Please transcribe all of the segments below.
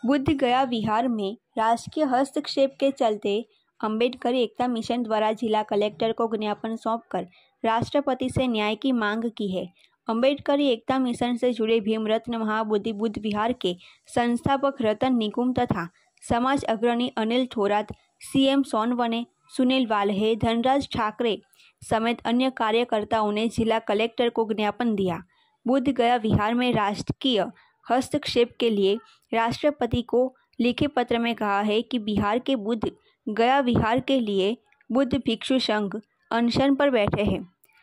बुद्ध गया विहार में राजकीय हस्तक्षेप के चलते अंबेडकर एकता मिशन द्वारा जिला कलेक्टर को ज्ञापन सौंपकर राष्ट्रपति से न्याय की मांग की है। अंबेडकर एकता मिशन से जुड़े भीमरत्न महाबोधि बुद्ध विहार के संस्थापक रतन निकुम तथा समाज अग्रणी अनिल थोरात, सीएम सोनवने, सुनील वाल्हे, धनराज ठाकरे समेत अन्य कार्यकर्ताओं ने जिला कलेक्टर को ज्ञापन दिया। बुद्ध गया विहार में राजकीय हस्तक्षेप के लिए राष्ट्रपति को लिखे पत्र में कहा है कि बिहार के बुद्ध गया विहार के लिए बुद्ध भिक्षु संघ अनशन पर बैठे हैं।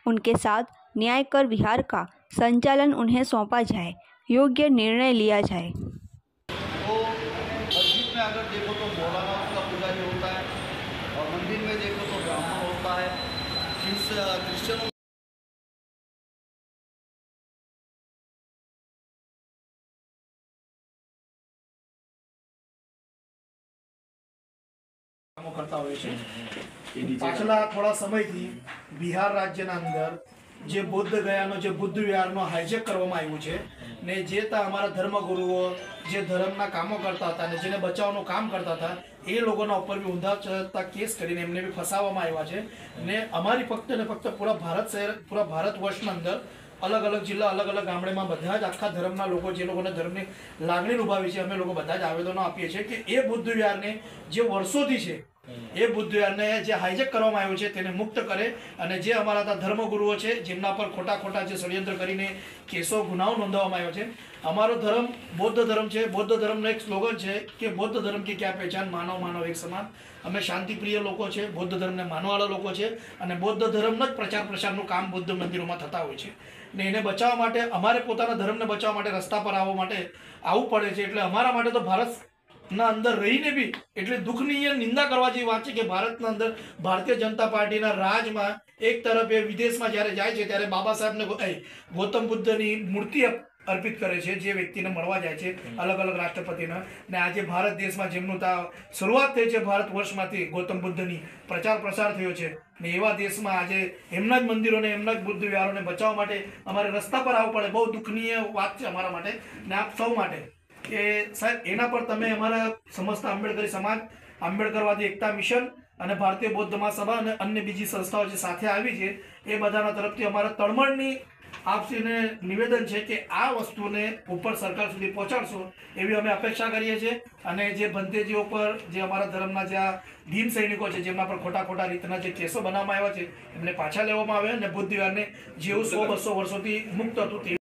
उनके साथ न्याय कर विहार का संचालन उन्हें सौंपा जाए, योग्य निर्णय लिया जाए। तो मस्जिद में अगर देखो तो मौलाना उसका पुजारी होता है और मंदिर में देखो तो ब्राह्मण होता है। क्रिश्चियनों करता हुए पाछला थोड़ा समय थी बिहार राज्यना अंदर जे बुद्ध गयानो जे बुद्ध विहारनो हाईजेक करवामां आव्युं छे ने जे अमारा धर्मगुरुओ जे धर्मना कामो करता था ने जेने बचावनो काम करता था ए लोगोना उपर भी ऊंधा चढ़ता केस करीने एमने भी फसाववामां आव्या छे ने अमारी फक्त ने फक्त पूरा भारत शहर पूरा भारतवर्षना अंदर अलग अलग जिला अलग अलग गामड़े में बधा ज आखा धर्मना लोको जे लोकोने धर्मनी लागणी अनुभवी छे अमे लोको बधा ज आवेदनो आपीए छे कि ए बुद्ध विहारने जे वर्षोथी छे ए बुद्ध विहारने जे हाईजेक करवामां आव्युं छे तेने मुक्त करे अने जे अमारा धर्मगुरुओ छे जेमना पर खोटा खोटा जे षड्यंत्र करीने केसो गुनाओ नोंधाववामां आव्या छे। अमारो धर्म बौद्ध धर्म छे। बौद्ध धर्मनो एक स्लोगन छे कि बौद्ध धर्म की क्या पहचान, मानव मानव एक समान। अमे शांतिप्रिय लोको छे, बौद्ध धर्मने मानवाळा लोको छे अने बौद्ध धर्मनो ज प्रचार प्रसारनुं काम बुद्ध मंदिरोमां थता होय छे ने एने बचाववा माटे अमारे पोताना धर्मने बचाववा माटे रस्ता पर आववा माटे आववुं पड़े छे। एटले अमारा माटे तो भारत ना अंदर रहीने भी एटले दुखनी निंदा करवा जेवी वात छे कि भारतना अंदर भारतीय जनता पार्टीना राजमां एक तरफ ए विदेशमां ज्यारे जाय छे त्यारे बाबा साहेबने गौतम बुद्धनी मूर्ति अर्पित करे छे जे व्यक्तिने मळवा जाय छे अलग अलग राष्ट्रपतिने ने आजे भारत देशमां जेमनुं शुरुआत थई छे भारतवर्षमांथी गौतम बुद्धनी प्रचार प्रसार थयो छे ने एवा देशमां आजे एमना ज मंदिरोने एमना ज बुद्ध विहारोने बचाववा माटे अमारे रस्ता पर आववुं पड़े बहु दुखनीय वात छे अमारा माटे ने आप सौ माटे कि साहेब एना पर तमे अमारा समस्त आंबेडकरी समाज, आंबेडकरवादी एकता मिशन अने भारतीय बौद्ध महासभा अने अन्य बीजी संस्थाओं जे साथे आवी छे ए बधाना तरफथी अमारा तळमळनी आपसीने निवेदन है कि आ वस्तुने ऊपर सरकार सुधी पहोंचाडशो एवी अमे अपेक्षा करीए छे। अने जे भंतेजीओ पर जे अमारा धर्मना जे भीम सैनिको छे जेमना पर खोटा खोटा रीतना जे केसो बनाववामां आव्या छे एमने पाछा लेवामां आवे अने बुद्ध विहारने जेवुं 100-200 वर्षोथी मुक्त हतुं